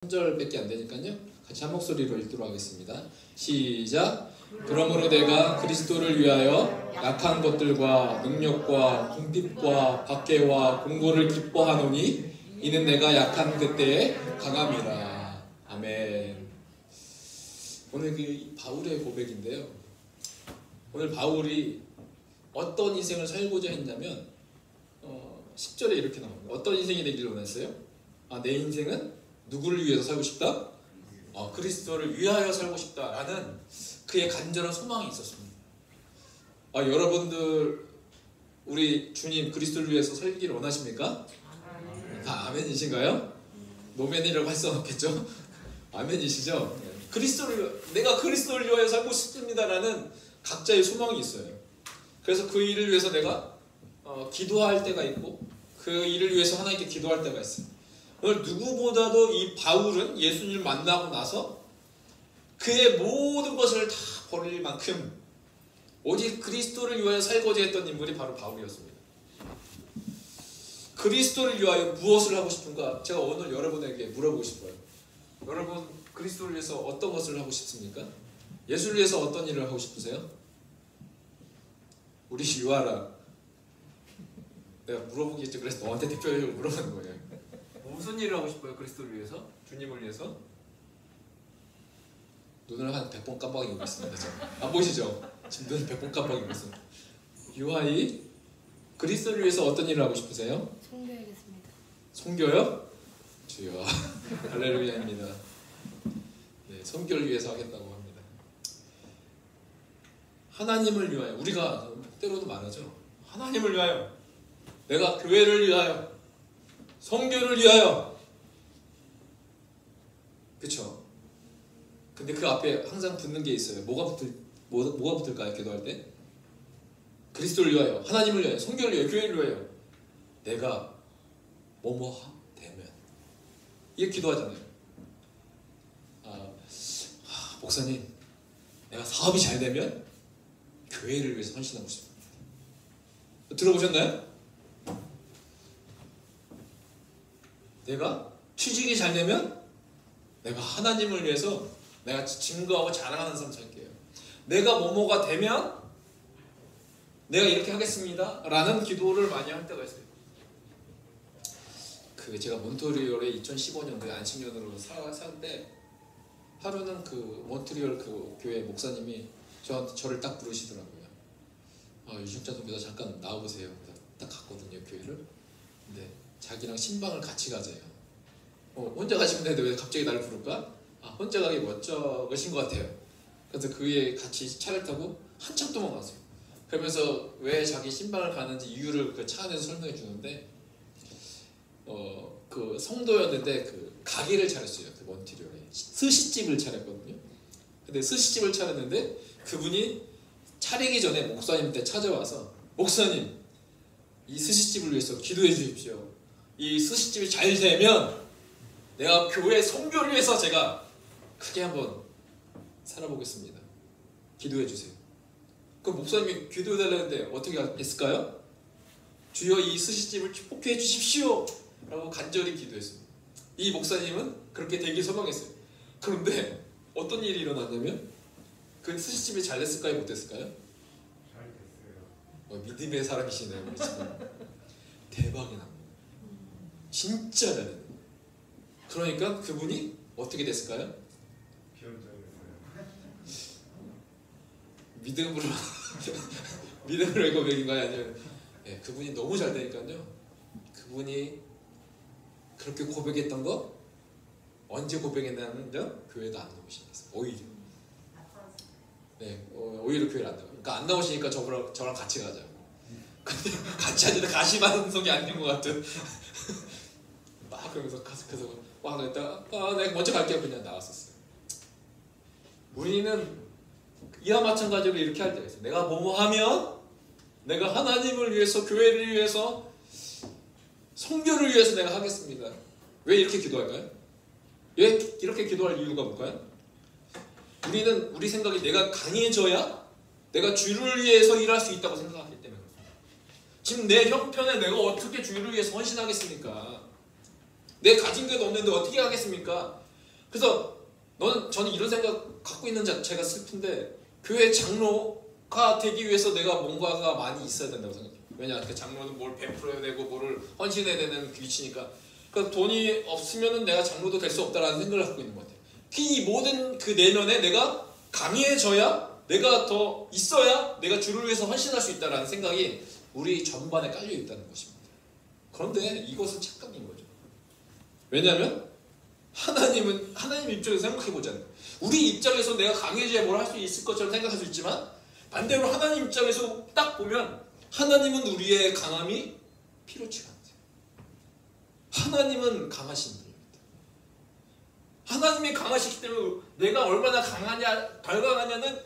3절밖에 안 되니까요. 같이 한 목소리로 읽도록 하겠습니다. 시작. 그러므로 내가 그리스도를 위하여 약한 것들과 능력과 궁핍과 박해와 공고를 기뻐하노니 이는 내가 약한 그때에 강함이라. 아멘. 오늘 그 바울의 고백인데요. 오늘 바울이 어떤 인생을 살고자 했냐면 10절에 이렇게 나옵니다. 어떤 인생이 되기를 원했어요? 내 인생은 누구를 위해서 살고 싶다? 그리스도를 위하여 살고 싶다라는 그의 간절한 소망이 있었습니다. 여러분들 우리 주님 그리스도를 위해서 살기를 원하십니까? 다 아멘이신가요? 노멘이라고 할 수는 없겠죠? 아멘이시죠? 내가 그리스도를 위하여 살고 싶습니다라는 각자의 소망이 있어요. 그래서 그 일을 위해서 내가 기도할 때가 있고 그 일을 위해서 하나님께 기도할 때가 있어요. 오늘 누구보다도 이 바울은 예수님을 만나고 나서 그의 모든 것을 다 버릴 만큼 오직 그리스도를 위하여 살고자 했던 인물이 바로 바울이었습니다. 그리스도를 위하여 무엇을 하고 싶은가? 제가 오늘 여러분에게 물어보고 싶어요. 여러분 그리스도를 위해서 어떤 것을 하고 싶습니까? 예수를 위해서 어떤 일을 하고 싶으세요? 우리 유아라, 내가 물어보겠죠. 그래서 너한테 대표적으로 물어보는 거예요. 무슨 일을 하고 싶어요? 그리스도를 위해서? 주님을 위해서? 눈을 한 100번 깜빡이고 있습니다. 안 보시죠? 지금 눈을 100번 깜빡이고 있어요. 유아이 그리스도를 위해서 어떤 일을 하고 싶으세요? 선교하겠습니다. 선교요? 주여 할렐루야입니다. 네, 선교를 위해서 하겠다고 합니다. 하나님을 위하여, 우리가 때로도 말하죠. 하나님을 위하여, 내가 교회를 위하여, 선교를 위하여. 그쵸? 근데 그 앞에 항상 붙는 게 있어요. 뭐가 붙을까요? 기도할 때? 그리스도를 위하여, 하나님을 위하여, 선교를 위하여, 교회를 위하여. 내가 뭐뭐 되면. 이게 기도하잖아요. 목사님, 내가 사업이 잘 되면 교회를 위해서 헌신하고 싶습니다. 들어보셨나요? 내가 취직이 잘 되면 내가 하나님을 위해서 내가 증거하고 자랑하는 삶 살게요. 내가 뭐뭐가 되면 내가 이렇게 하겠습니다 라는 기도를 많이 할 때가 있어요. 제가 몬트리올에 2015년도에 안식년으로 살 때 하루는 그 몬트리올 그 교회 목사님이 저를 딱 부르시더라고요. 유식자 선교사 잠깐 나와보세요. 딱 갔거든요, 교회를. 근데 자기랑 신방을 같이 가재요. 혼자 가시면 되는데 왜 갑자기 나를 부를까? 혼자 가기 멋쩍으신 것 같아요. 그래서 그에 같이 차를 타고 한참 동안 갔어요. 그러면서 왜 자기 신방을 가는지 이유를 그 차 안에서 설명해 주는데 그 성도였는데 그 가게를 차렸어요. 그 몬트리올에 스시집을 차렸거든요. 근데 스시집을 차렸는데 그분이 차리기 전에 목사님한테 찾아와서 목사님, 이 스시집을 위해서 기도해 주십시오. 이 스시집이 잘 되면 내가 교회 선교를 위해서 제가 크게 한번 살아보겠습니다. 기도해 주세요. 그 목사님이 기도해 달라는데 어떻게 했을까요? 주여 이 스시집을 축복해 주십시오 라고 간절히 기도했습니다. 이 목사님은 그렇게 되길 소망했어요. 그런데 어떤 일이 일어났냐면 그 스시집이 잘 됐을까요? 못 됐을까요? 잘 됐어요. 믿음의 사람이시네요. 우리 지금. 대박이 납니다. 진짜 잘해요. 그러니까 그분이 어떻게 됐을까요? 비현장했어요. 믿음으로의 고백인가요? 아니면 그분이 너무 잘 되니까요. 그분이 그렇게 고백했던 거 언제 고백했냐면요, 교회도 안 나오시겠어요. 오히려. 오히려 교회를 안 나와요. 그러니까 안 나오시니까 저랑 같이 가자고. 근데 같이 하는데 가시방송이 아닌 것 같은. 막 그러면서 막 했다가 내가 먼저 갈게요. 그냥 나왔었어요. 우리는 이와 마찬가지로 이렇게 할 때가 있어요. 내가 뭐뭐 하면 내가 하나님을 위해서, 교회를 위해서, 선교를 위해서 내가 하겠습니다. 왜 이렇게 기도할까요? 왜 이렇게 기도할 이유가 뭘까요? 우리는 우리 생각이 내가 강해져야 내가 주를 위해서 일할 수 있다고 생각하기 때문에 그렇습니다. 지금 내 형편에 내가 어떻게 주를 위해서 헌신하겠습니까? 내 가진 게 없는데 어떻게 하겠습니까? 그래서 저는 이런 생각 갖고 있는 자체가 슬픈데 교회 장로가 되기 위해서 내가 뭔가가 많이 있어야 된다고 생각해요. 왜냐, 그 장로는 뭘 베풀어야 되고 뭐를 헌신해야 되는 그 위치니까. 그러니까 돈이 없으면은 내가 장로도 될 수 없다라는 생각을 갖고 있는 것 같아요. 이 모든 그 내면에 내가 강해져야, 내가 더 있어야 내가 주를 위해서 헌신할 수 있다라는 생각이 우리 전반에 깔려 있다는 것입니다. 그런데 이것은 착각인 거죠. 왜냐하면 하나님 입장에서 생각해보자는 거예요. 우리 입장에서 내가 강해져야 뭘 할 수 있을 것처럼 생각할 수 있지만, 반대로 하나님 입장에서 딱 보면 하나님은 우리의 강함이 필요치가 않대요. 하나님은 강하신 분입니다. 하나님이 강하시기 때문에 내가 얼마나 강하냐, 덜 강하냐는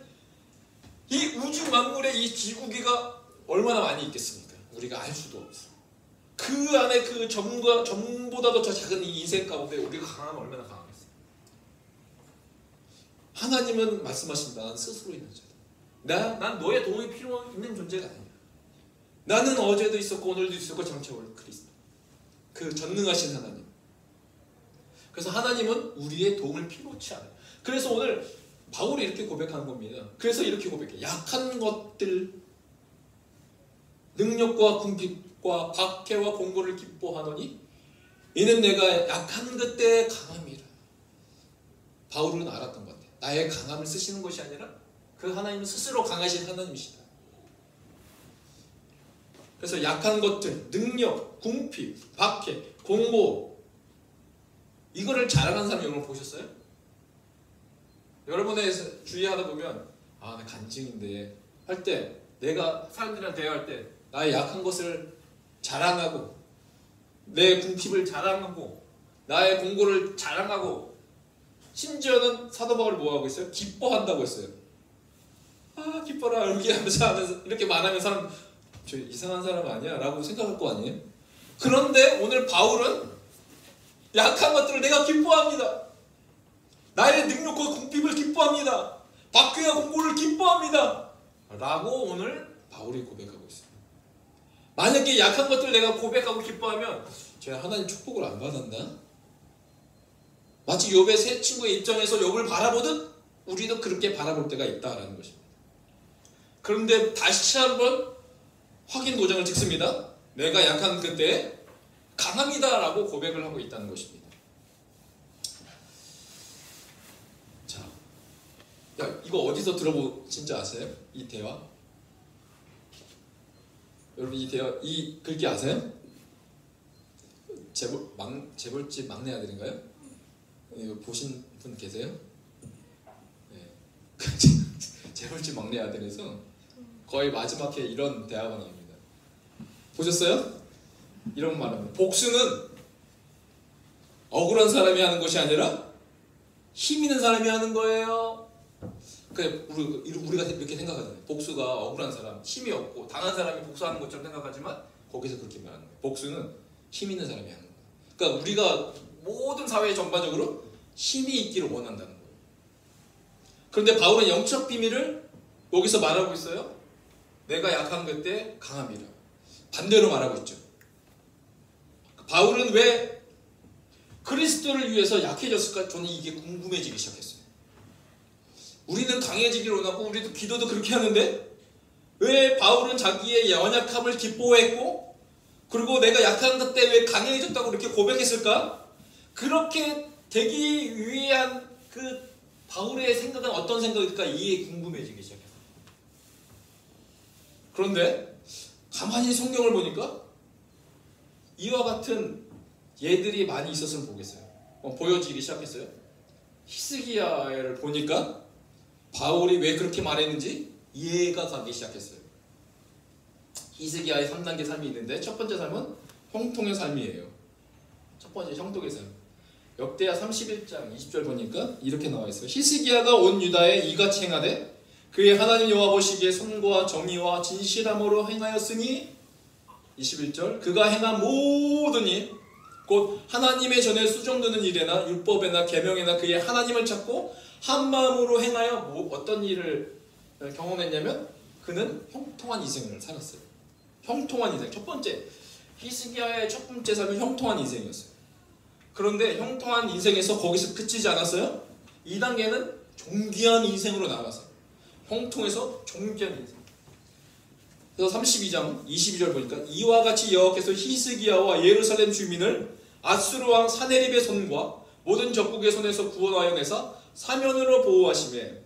이 우주 만물의 이 지구기가 얼마나 많이 있겠습니까? 우리가 알 수도 없어. 그 안에 그 점보다도 더 작은 이 인생 가운데 우리가 강하면 얼마나 강하겠어요? 하나님은 말씀하신다. 난 스스로 있는 자다. 난 너의 도움이 필요 있는 존재가 아니야. 나는 어제도 있었고 오늘도 있었고 장차 올 그리스도. 그 전능하신 하나님. 그래서 하나님은 우리의 도움을 필요치 않아요. 그래서 오늘 바울이 이렇게 고백하는 겁니다. 그래서 이렇게 고백해. 약한 것들, 능력과 궁핍과 박해와 공고를 기뻐하노니 이는 내가 약한 그때의 강함이라. 바울은 알았던 것 같아요. 나의 강함을 쓰시는 것이 아니라 그 하나님은 스스로 강하신 하나님이시다. 그래서 약한 것들, 능력, 궁핍, 박해, 공고, 이거를 자랑하는 사람 여러분 보셨어요? 여러분의 주의하다 보면 나 간증인데 할 때, 내가 사람들이랑 대화할 때 나의 약한 것을 자랑하고, 내 궁핍을 자랑하고, 나의 공고를 자랑하고, 심지어는 사도 바울이 뭐하고 있어요? 기뻐한다고 했어요. 기뻐라 이렇게 하면서 이렇게 말하면 사람, 저 이상한 사람 아니야? 라고 생각할 거 아니에요? 그런데 오늘 바울은 약한 것들을 내가 기뻐합니다. 나의 능력과 궁핍을 기뻐합니다. 박해와 공고를 기뻐합니다. 라고 오늘 바울이 고백하고 있어요. 만약에 약한 것들을 내가 고백하고 기뻐하면 제가 하나님 축복을 안 받았나? 마치 욥의 세 친구의 입장에서 욥을 바라보듯 우리도 그렇게 바라볼 때가 있다라는 것입니다. 그런데 다시 한번 확인 도장을 찍습니다. 내가 약한 그때 강합니다 라고 고백을 하고 있다는 것입니다. 자, 이거 어디서 들어보신지 아세요? 이 대화? 여러분 이 대화, 이 글귀 아세요? 재벌집 막내 아들인가요? 이거 보신 분 계세요? 네. 재벌집 막내 아들에서 거의 마지막에 이런 대화가 나옵니다. 보셨어요? 이런 말합니다. 복수는 억울한 사람이 하는 것이 아니라 힘 있는 사람이 하는 거예요. 우리가 이렇게 생각하잖아요. 복수가 억울한 사람, 힘이 없고 당한 사람이 복수하는 것처럼 생각하지만 거기서 그렇게 말하는 거예요. 복수는 힘 있는 사람이 하는 거예요. 그러니까 우리가 모든 사회 전반적으로 힘이 있기를 원한다는 거예요. 그런데 바울은 영적 비밀을 여기서 말하고 있어요. 내가 약한 그때 강함이라. 반대로 말하고 있죠. 바울은 왜 그리스도를 위해서 약해졌을까? 저는 이게 궁금해지기 시작했어요. 우리는 강해지기를 원하고 우리도 기도도 그렇게 하는데 왜 바울은 자기의 연약함을 기뻐했고, 그리고 내가 약한 그때 왜 강해졌다고 그렇게 고백했을까? 그렇게 되기 위한 그 바울의 생각은 어떤 생각일까? 이게 궁금해지기 시작했어요. 그런데 가만히 성경을 보니까 이와 같은 예들이 많이 있었으면 보겠어요. 보여지기 시작했어요. 히스기야를 보니까 바울이 왜 그렇게 말했는지 이해가 가기 시작했어요. 히스기야의 3단계 삶이 있는데 첫 번째 삶은 형통의 삶이에요. 첫 번째 형통의 삶. 역대하 31장 20절 보니까 이렇게 나와 있어요. 히스기야가 온 유다에 이같이 행하되 그의 하나님 여호와 보시기에 선과 정의와 진실함으로 행하였으니 21절 그가 행한 모든 일 곧 하나님의 전에 수정되는 일에나 율법에나 계명에나 그의 하나님을 찾고 한 마음으로 행하여 어떤 일을 경험했냐면 그는 형통한 인생을 살았어요. 형통한 인생. 첫 번째 히스기야의 첫 번째 삶은 형통한 인생이었어요. 그런데 형통한 인생에서 거기서 그치지 않았어요? 2단계는 존귀한 인생으로 나아가서 형통해서 존귀한 인생. 그래서 32장 22절 보니까 이와 같이 여호와께서 히스기야와 예루살렘 주민을 아수르 왕 사네립의 손과 모든 적국의 손에서 구원하여 내사 사면으로 보호하시매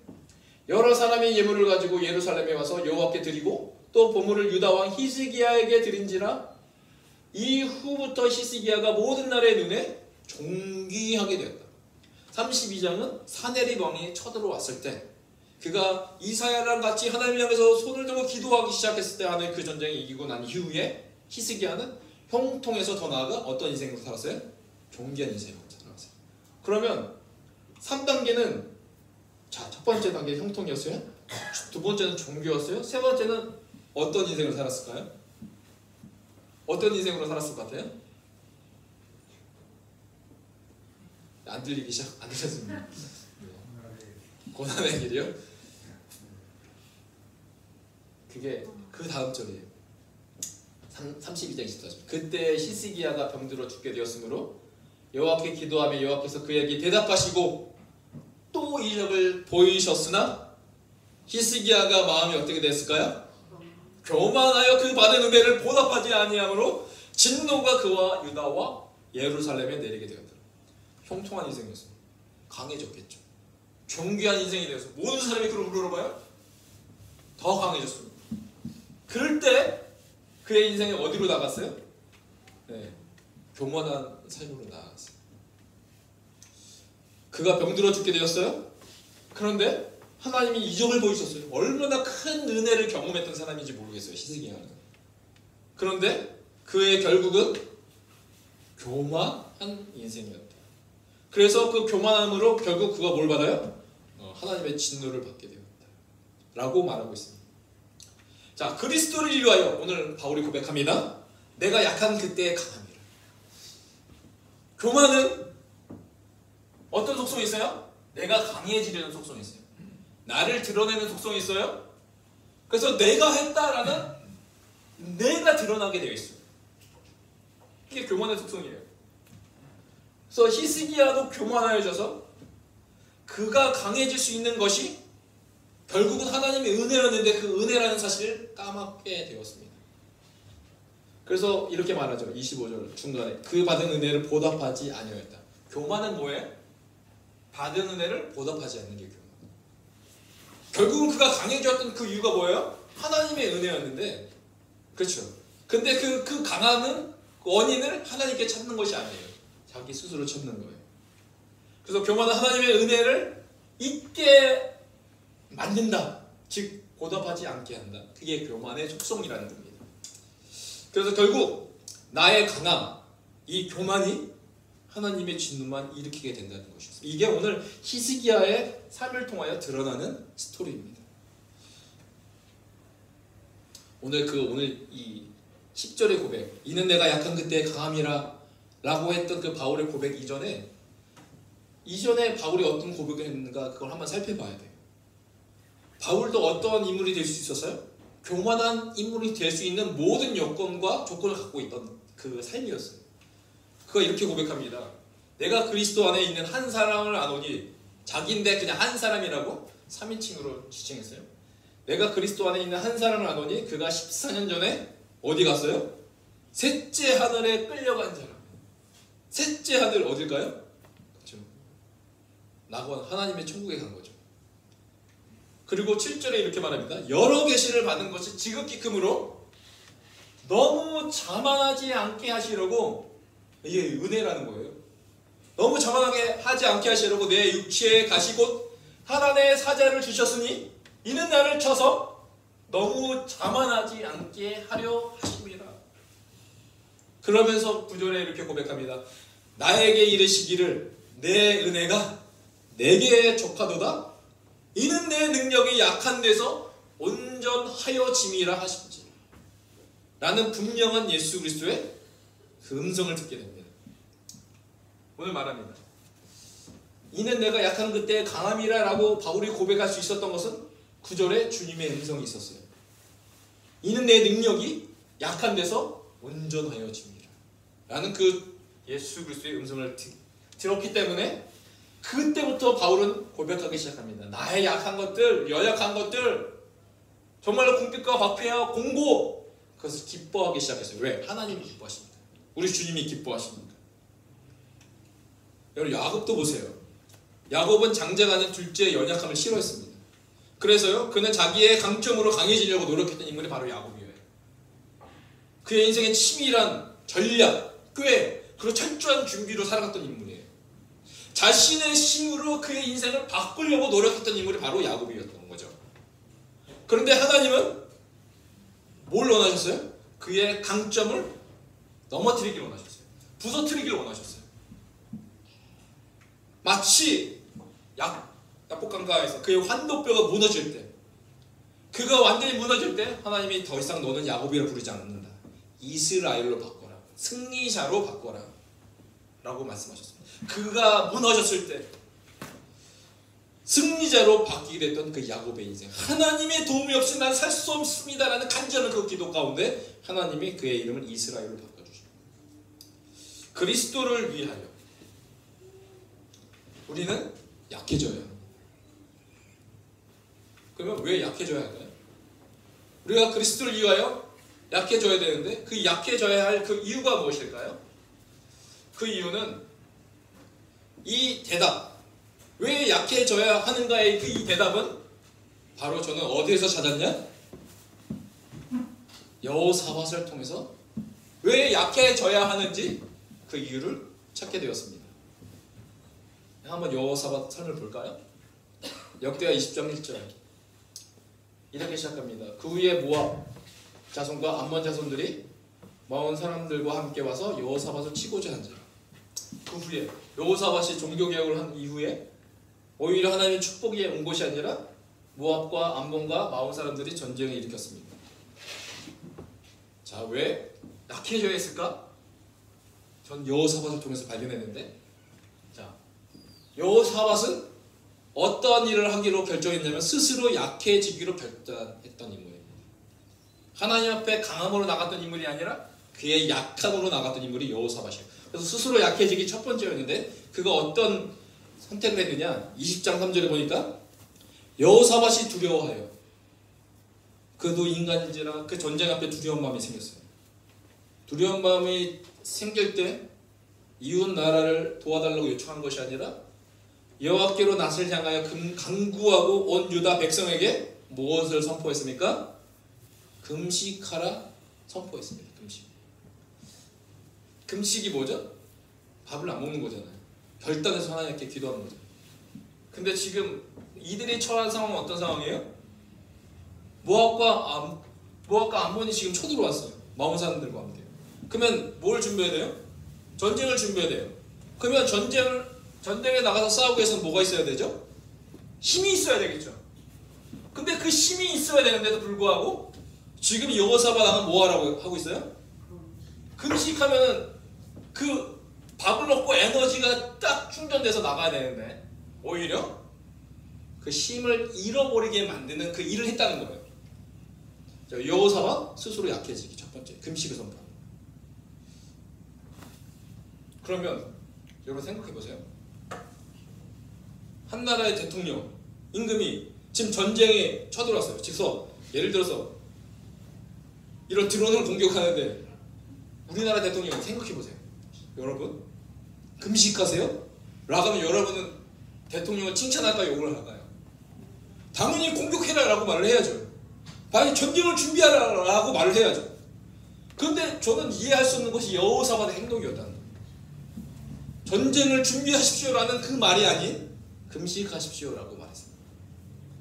여러 사람이 예물을 가지고 예루살렘에 와서 여호와께 드리고 또 보물을 유다 왕 히스기야에게 드린지라 이후부터 히스기야가 모든 나라의 눈에 존귀하게 되었다. 32장은 사네립 왕이 쳐들어왔을 때 그가 이사야랑 같이 하나님을 향해서 손을 들고 기도하기 시작했을 때 하는 그 전쟁에 이기고 난 이후에 히스기야는 형통해서 더 나아가 어떤 인생으로 살았어요? 존귀한 인생으로 살았어요. 그러면 3단계는 자, 첫 번째 단계 형통이었어요. 두 번째는 존귀였어요. 세 번째는 어떤 인생을 살았을까요? 어떤 인생으로 살았을 것 같아요? 안 들리기 시작 안 들렸습니다. 고난의 길이요? 그게 그 다음 절이에요. 32장 24절. 그때 히스기야가 병들어 죽게 되었으므로 여호와께 기도하며 여호와께서 그에게 대답하시고 또 이적을 보이셨으나 히스기야가 마음이 어떻게 됐을까요? 교만하여 그 받은 은혜를 보답하지 아니하므로 진노가 그와 유다와 예루살렘에 내리게 되었다. 형통한 인생이었어요. 강해졌겠죠. 존귀한 인생이 되어서 모든 사람이 그를 물어봐요. 더 강해졌습니다. 그럴 때 그의 인생이 어디로 나갔어요? 네, 교만한 삶으로 나아갔어요. 그가 병들어 죽게 되었어요. 그런데 하나님이 이적을 보이셨어요. 얼마나 큰 은혜를 경험했던 사람인지 모르겠어요. 히스기야는. 그런데 그의 결국은 교만한 인생이었다. 그래서 그 교만함으로 결국 그가 뭘 받아요? 하나님의 진노를 받게 되었다 라고 말하고 있습니다. 자, 그리스도를 위하여 오늘 바울이 고백합니다. 내가 약한 그때의 강함이라. 교만은 어떤 속성이 있어요? 내가 강해지려는 속성이 있어요. 나를 드러내는 속성이 있어요. 그래서 내가 했다라는 내가 드러나게 되어 있어요. 이게 교만의 속성이에요. 그래서 히스기야도 교만하여져서 그가 강해질 수 있는 것이 결국은 하나님의 은혜였는데 그 은혜라는 사실을 까먹게 되었습니다. 그래서 이렇게 말하죠. 25절 중간에 그 받은 은혜를 보답하지 아니하였다. 교만은 뭐예요? 받은 은혜를 보답하지 않는 게 교만. 결국은 그가 강해졌던 그 이유가 뭐예요? 하나님의 은혜였는데, 그렇죠. 근데 그 강함은 원인을 하나님께 찾는 것이 아니에요. 자기 스스로 찾는 거예요. 그래서 교만은 하나님의 은혜를 잊게 만든다. 즉 보답하지 않게 한다. 그게 교만의 속성이라는 겁니다. 그래서 결국 나의 강함, 이 교만이 하나님의 진노만 일으키게 된다는 것이었습니다. 이게 오늘 히스기야의 삶을 통하여 드러나는 스토리입니다. 오늘 이 10절의 고백, 이는 내가 약한 그때의 강함이라 라고 했던 그 바울의 고백 이전에 바울이 어떤 고백을 했는가 그걸 한번 살펴봐야 돼요. 바울도 어떤 인물이 될 수 있었어요? 교만한 인물이 될 수 있는 모든 여건과 조건을 갖고 있던 그 삶이었어요. 그가 이렇게 고백합니다. 내가 그리스도 안에 있는 한 사람을 아노니, 자기인데 그냥 한 사람이라고 3인칭으로 지칭했어요. 내가 그리스도 안에 있는 한 사람을 아노니 그가 14년 전에 어디 갔어요? 셋째 하늘에 끌려간 사람. 셋째 하늘 어딜까요? 그렇죠. 낙원 하나님의 천국에 간 거죠. 그리고 7절에 이렇게 말합니다. 여러 계시를 받은 것이 지극히 크므로 너무 자만하지 않게 하시려고, 이게 은혜라는 거예요. 너무 자만하게 하지 않게 하시려고 내 육체에 가시 곧 하나님의 사자를 주셨으니 이는 나를 쳐서 너무 자만하지 않게 하려 하심이라. 그러면서 9절에 이렇게 고백합니다. 나에게 이르시기를 내 은혜가 내게 족하도다. 이는 내 능력이 약한 데서 온전하여짐이라 하십니다. 라는 분명한 예수 그리스도의 그 음성을 듣게 됩니다. 오늘 말합니다. 이는 내가 약한 그때의 강함이라 라고 바울이 고백할 수 있었던 것은 9절에 주님의 음성이 있었어요. 이는 내 능력이 약한 데서 온전하여짐이라 라는 그 예수 그리스도의 음성을 들었기 때문에 그때부터 바울은 고백하기 시작합니다. 나의 약한 것들, 연약한 것들, 정말로 궁핍과 박해와 공고, 그것을 기뻐하기 시작했어요. 왜? 하나님이 기뻐하십니다. 우리 주님이 기뻐하십니다. 여러분 야곱도 보세요. 야곱은 장자가는 둘째의 연약함을 싫어했습니다. 그래서요, 그는 자기의 강점으로 강해지려고 노력했던 인물이 바로 야곱이에요. 그의 인생의 치밀한 전략, 꾀, 그리고 철저한 준비로 살아갔던 인물이에요. 자신의 힘으로 그의 인생을 바꾸려고 노력했던 인물이 바로 야곱이었던 거죠. 그런데 하나님은 뭘 원하셨어요? 그의 강점을 넘어뜨리길 원하셨어요. 부서뜨리길 원하셨어요. 마치 야복강가에서 그의 환도뼈가 무너질 때, 그가 완전히 무너질 때 하나님이 더 이상 너는 야곱이라 부르지 않는다. 이스라엘로 바꿔라. 승리자로 바꿔라. 라고 말씀하셨습니다. 그가 무너졌을 때 승리자로 바뀌게 됐던 그 야곱의 인생, 하나님의 도움이 없이 난 살 수 없습니다 라는 간절한 그 기도 가운데 하나님이 그의 이름을 이스라엘로 바꿔주십니다. 그리스도를 위하여 우리는 약해져야 합니다. 그러면 왜 약해져야 할까요? 우리가 그리스도를 위하여 약해져야 되는데 그 약해져야 할 그 이유가 무엇일까요? 그 이유는 이 대답, 왜 약해져야 하는가의 그 이 대답은 바로 저는 어디에서 찾았냐? 여호사밧을 통해서 왜 약해져야 하는지 그 이유를 찾게 되었습니다. 한번 여호사밧 선을 볼까요? 역대하 20장 1절 이렇게 시작합니다. 그 후에 모압 자손과 암몬 자손들이 마온 사람들과 함께 와서 여호사밧을 치고자 한지라. 그 후에 여호사밧이 종교개혁을 한 이후에 오히려 하나님의 축복이 온 것이 아니라 모압과 암몬과 마온 사람들이 전쟁을 일으켰습니다. 자, 왜 약해져야 했을까? 전 여호사밧을 통해서 발견했는데, 자, 여호사밧은 어떤 일을 하기로 결정했냐면 스스로 약해지기로 결단했던 인물입니다. 하나님 앞에 강함으로 나갔던 인물이 아니라 그의 약함으로 나갔던 인물이 여호사밧이에요. 그래서 스스로 약해지기 첫 번째였는데 그가 어떤 선택을 했느냐? 20장 3절에 보니까 여호사밧이 두려워하여 그도 인간인지라 그 전쟁 앞에 두려운 마음이 생겼어요. 두려운 마음이 생길 때 이웃 나라를 도와달라고 요청한 것이 아니라 여호와께로 낯을 향하여 간구하고 온 유다 백성에게 무엇을 선포했습니까? 금식하라 선포했습니다. 금식이 뭐죠? 밥을 안 먹는 거잖아요. 결단해서 하나님께 기도하는 거죠. 근데 지금 이들이 처한 상황은 어떤 상황이에요? 모압과 암몬이 지금 쳐들어왔어요. 마온 사람들과 함께. 그러면 뭘 준비해야 돼요? 전쟁을 준비해야 돼요. 그러면 전쟁에 나가서 싸우기 위해서는 뭐가 있어야 되죠? 힘이 있어야 되겠죠. 근데 그 힘이 있어야 되는데도 불구하고 지금 여호사밧은 뭐 하고 있어요? 금식하면 그 밥을 먹고 에너지가 딱 충전돼서 나가야 되는데 오히려 그 힘을 잃어버리게 만드는 그 일을 했다는 거예요. 여호사밧 스스로 약해지기 첫 번째 금식을 선포합니다. 그러면 여러분 생각해보세요. 한 나라의 대통령 임금이 지금 전쟁에 쳐들어왔어요. 즉서 예를 들어서 이런 드론을 공격하는데 우리나라 대통령 생각해보세요. 여러분 금식하세요? 라고 하면 여러분은 대통령을 칭찬할까요? 욕을 할까요? 당연히 공격해라 라고 말을 해야죠. 빨리 전쟁을 준비하라 라고 말을 해야죠. 그런데 저는 이해할 수 없는 것이 여호사밧의 행동이었다는 거예요. 전쟁을 준비하십시오 라는 그 말이 아닌 금식하십시오 라고 말했습니다.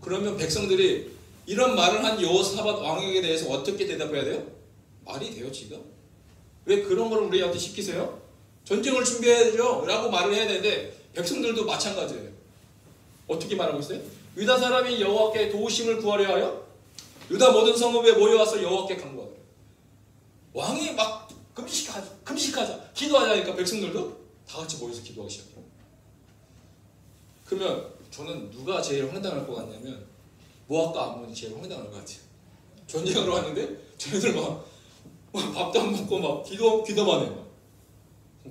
그러면 백성들이 이런 말을 한 여호사밧 왕에게 대해서 어떻게 대답해야 돼요? 말이 돼요 지금? 왜 그런 걸 우리한테 시키세요? 전쟁을 준비해야죠 라고 말을 해야 되는데 백성들도 마찬가지예요. 어떻게 말하고 있어요? 유다 사람이 여호와께 도우심을 구하려 하여 유다 모든 성읍에 모여와서 여호와께 간구하더래요. 왕이 막 금식하자 기도하자니까 백성들도 다 같이 모여서 기도하기 시작해요. 그러면 저는 누가 제일 황당할 것 같냐면 모압과 암몬이 제일 황당할 것 같아요. 전쟁하러 왔는데 쟤네들 막 밥도 안 먹고 막 기도만 해요.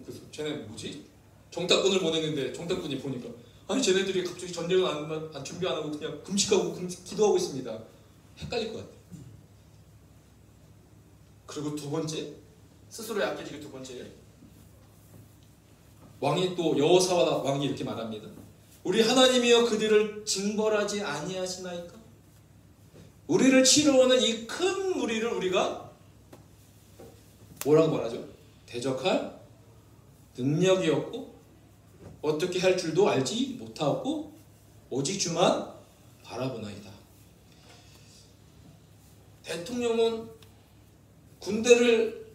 그래서 쟤네 뭐지? 정탐꾼을 보냈는데 정탐꾼이 보니까 아니 쟤네들이 갑자기 전쟁을 안 준비 안 하고 그냥 금식하고 기도하고 있습니다. 헷갈릴 것 같아요. 그리고 두 번째, 스스로 약해지기 두 번째, 왕이 또 여호사밧 왕이 이렇게 말합니다. 우리 하나님이여 그들을 징벌하지 아니하시나이까? 우리를 치러오는 이 큰 무리를 우리가 뭐라고 말하죠? 대적할 능력이 없고 어떻게 할 줄도 알지 못하고 오직 주만 바라보나이다. 대통령은 군대를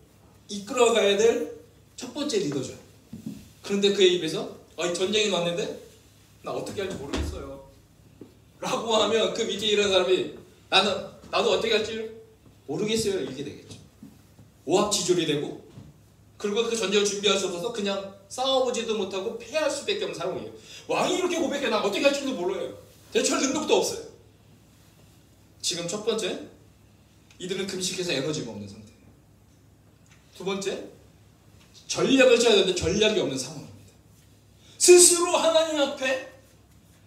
이끌어가야 될 첫 번째 리더죠. 그런데 그의 입에서 전쟁이 왔는데 나 어떻게 할지 모르겠어요 라고 하면 그 밑에 있는 사람이 나도 어떻게 할지 모르겠어요 이렇게 되겠죠. 오합지졸이 되고 그리고 그 전쟁을 준비할 수 없어서 그냥 싸워보지도 못하고 패할 수밖에 없는 상황이에요. 왕이 이렇게 고백해 나 어떻게 할 줄도 몰라요. 대처할 능력도 없어요. 지금 첫 번째, 이들은 금식해서 에너지가 없는 상태예요. 두 번째, 전략을 짜야 되는데 전략이 없는 상황입니다. 스스로 하나님 앞에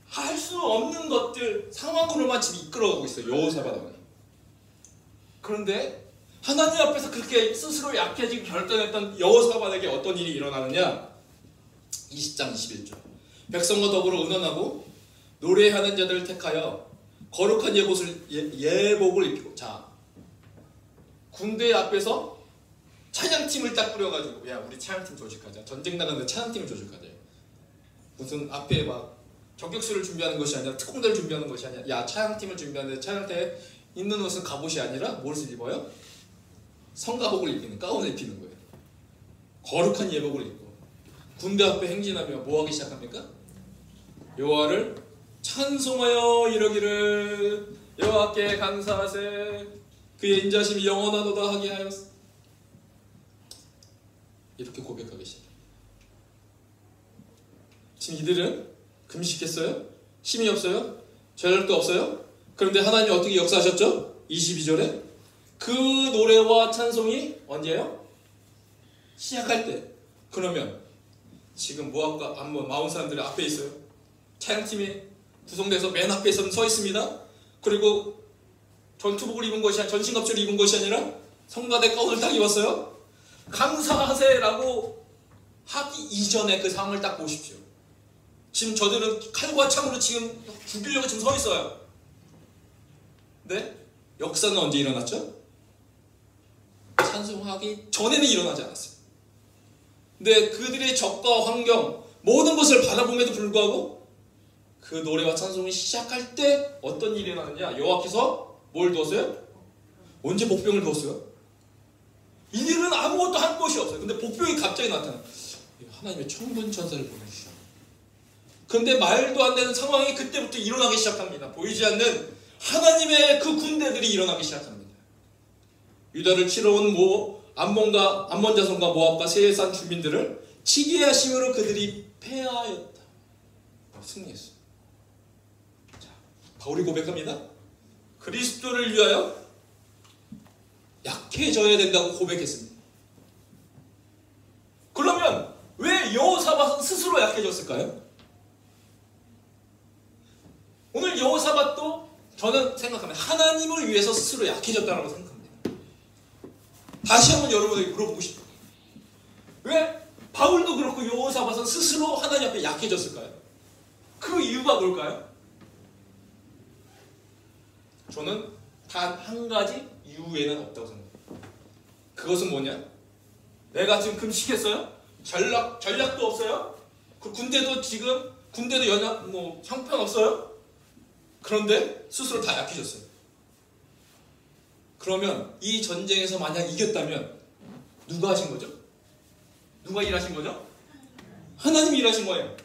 할 수 없는 것들 상황으로만 지금 이끌어가고 있어요. 여호사밧 왕이. 그런데 하나님 앞에서 그렇게 스스로 약해지고 결단했던 여호사밧에게 어떤 일이 일어나느냐? 20장 21절. 백성과 더불어 의논하고 노래하는 자들을 택하여 거룩한 예복을 입히고. 자, 군대 앞에서 찬양팀을 딱 뿌려가지고 야 우리 찬양팀 조직하자. 전쟁 나가는데 찬양팀을 조직하자. 무슨 앞에 막 저격수를 준비하는 것이 아니라 특공대를 준비하는 것이 아니라 야 찬양팀을 준비하는데 찬양대에 입는 옷은 갑옷이 아니라 무엇을 입어요? 성가복을 입히는, 가운을 입히는 거예요. 거룩한 예복을 입고 군대 앞에 행진하며 뭐하기 시작합니까? 여호와를 찬송하여 이르기를 여호와께 감사하세 그의 인자심이 영원하도다 하게 하였어. 이렇게 고백하기 시작해요. 지금 이들은 금식했어요? 힘이 없어요? 전략도 없어요? 그런데 하나님이 어떻게 역사하셨죠? 22절에 그 노래와 찬송이 언제예요? 시작할 때. 그러면 지금 모압과 암몬 마온 사람들이 앞에 있어요. 찬양팀이 구성돼서 맨 앞에 서 있습니다. 그리고 전투복을 입은 것이 아니라 전신갑주를 입은 것이 아니라 성가대 가운을 딱 입었어요. 감사하세라고 하기 이전에 그 상황을 딱 보십시오. 지금 저들은 칼과 창으로 지금 죽이려고 지금 서 있어요. 근데 역사는 언제 일어났죠? 찬송하기 전에는 일어나지 않았어요. 근데 그들의 적과 환경 모든 것을 바라봄에도 불구하고 그 노래와 찬송이 시작할 때 어떤 일이 일어나느냐? 여호와께서 뭘 두었어요? 언제 복병을 두었어요? 이들은 아무것도 할 것이 없어요. 근데 복병이 갑자기 나타나요. 하나님의 천군 천사를 보내주셔. 그런데 말도 안 되는 상황이 그때부터 일어나기 시작합니다. 보이지 않는 하나님의 그 군대들이 일어나기 시작합니다. 유다를 치러온 암몬 자손과 모압과 세일산 주민들을 치게 하심으로 그들이 패하였다. 승리했어요. 자, 바울이 고백합니다. 그리스도를 위하여 약해져야 된다고 고백했습니다. 그러면 왜 여호사밧은 스스로 약해졌을까요? 오늘 여호사밧도 저는 생각합니다. 하나님을 위해서 스스로 약해졌다고 생각합니다. 다시 한번 여러분에게 물어보고 싶어요. 왜 바울도 그렇고 여호사밧은 스스로 하나님 앞에 약해졌을까요? 그 이유가 뭘까요? 저는 단 한 가지 이유에는 없다고 생각합니다. 그것은 뭐냐? 내가 지금 금식했어요? 전략도 없어요? 그 군대도 형편없어요? 그런데 스스로 다 약해졌어요. 그러면 이 전쟁에서 만약 이겼다면 누가 하신 거죠? 누가 일하신 거죠? 하나님이 일하신 거예요.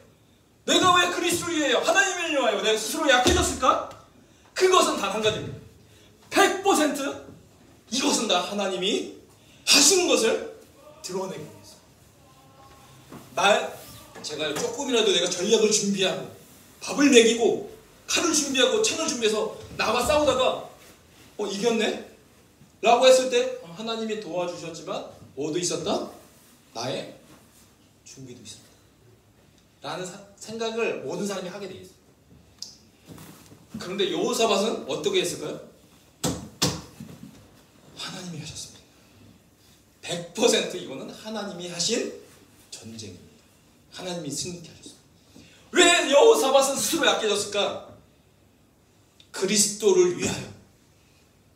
내가 왜 그리스도를 위하여 하나님을 위하여 내가 스스로 약해졌을까? 그것은 단 한 가지입니다. 100% 이것은 다 하나님이 하신 것을 드러내기 위해서. 제가 조금이라도 내가 전략을 준비하고 밥을 먹이고 칼을 준비하고 창을 준비해서 나와 싸우다가 이겼네? 라고 했을 때 하나님이 도와주셨지만 뭐도 있었다? 나의 준비도 있습니다. 라는 생각을 모든 사람이 하게 돼 있어요. 그런데 여호사밧은 어떻게 했을까요? 하나님이 하셨습니다. 100% 이거는 하나님이 하신 전쟁입니다. 하나님이 승리케 하셨습니다. 왜 여호사밧은 스스로 약해졌을까? 그리스도를 위하여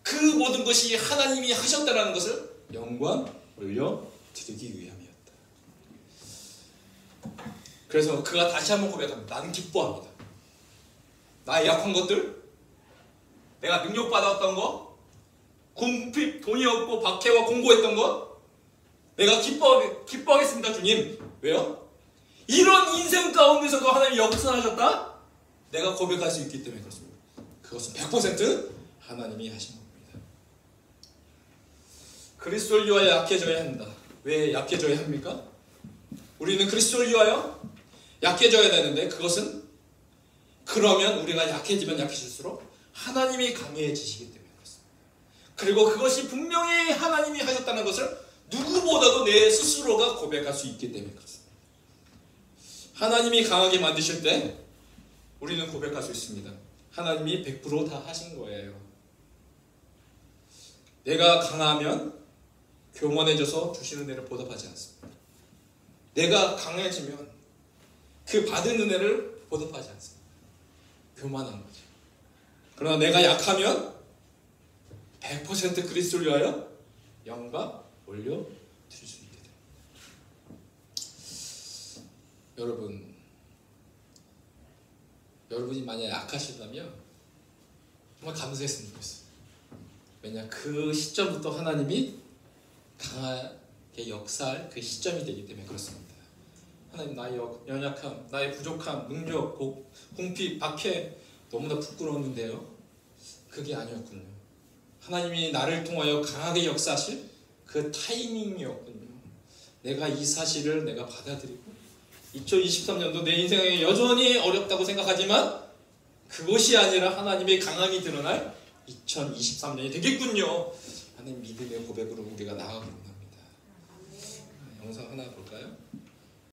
그 모든 것이 하나님이 하셨다는 것을 영광 올려드리기 위함이었다. 그래서 그가 다시 한번 고백합니다. 나는 기뻐합니다. 나의 약한 것들, 내가 능력받았던 거, 궁핍, 돈이 없고 박해와 공고했던 것, 내가 기뻐하겠습니다, 주님. 왜요? 이런 인생 가운데서도 하나님이 역사하셨다? 내가 고백할 수 있기 때문에 그렇습니다. 그것은 100% 하나님이 하신 겁니다. 그리스도를 위하여 약해져야 합니다. 왜 약해져야 합니까? 우리는 그리스도를 위하여 약해져야 되는데 그것은 그러면 우리가 약해지면 약해질수록 하나님이 강해지시기 때문에 그렇습니다. 그리고 그것이 분명히 하나님이 하셨다는 것을 누구보다도 내 스스로가 고백할 수 있기 때문에 그렇습니다. 하나님이 강하게 만드실 때 우리는 고백할 수 있습니다. 하나님이 100% 다 하신 거예요. 내가 강하면 교만해져서 주시는 은혜를 보답하지 않습니다. 내가 강해지면 그 받은 은혜를 보답하지 않습니다. 교만한 거죠. 그러나 내가 약하면 100% 그리스도를 위하여 영광 올려드릴 수 있게 됩니다. 여러분이 만약 약하시다면 정말 감사했으면 좋겠어요. 왜냐, 그 시점부터 하나님이 강하게 역사할 그 시점이 되기 때문에 그렇습니다. 하나님, 나의 연약함, 나의 부족함, 능력, 궁핍, 박해 너무나 부끄러웠는데요, 그게 아니었군요. 하나님이 나를 통하여 강하게 역사하실 그 타이밍이었군요. 내가 이 사실을 내가 받아들이고 2023년도 내 인생에 여전히 어렵다고 생각하지만 그것이 아니라 하나님의 강함이 드러날 2023년이 되겠군요 하는 믿음의 고백으로 우리가 나아가기로 합니다. 영상 하나 볼까요?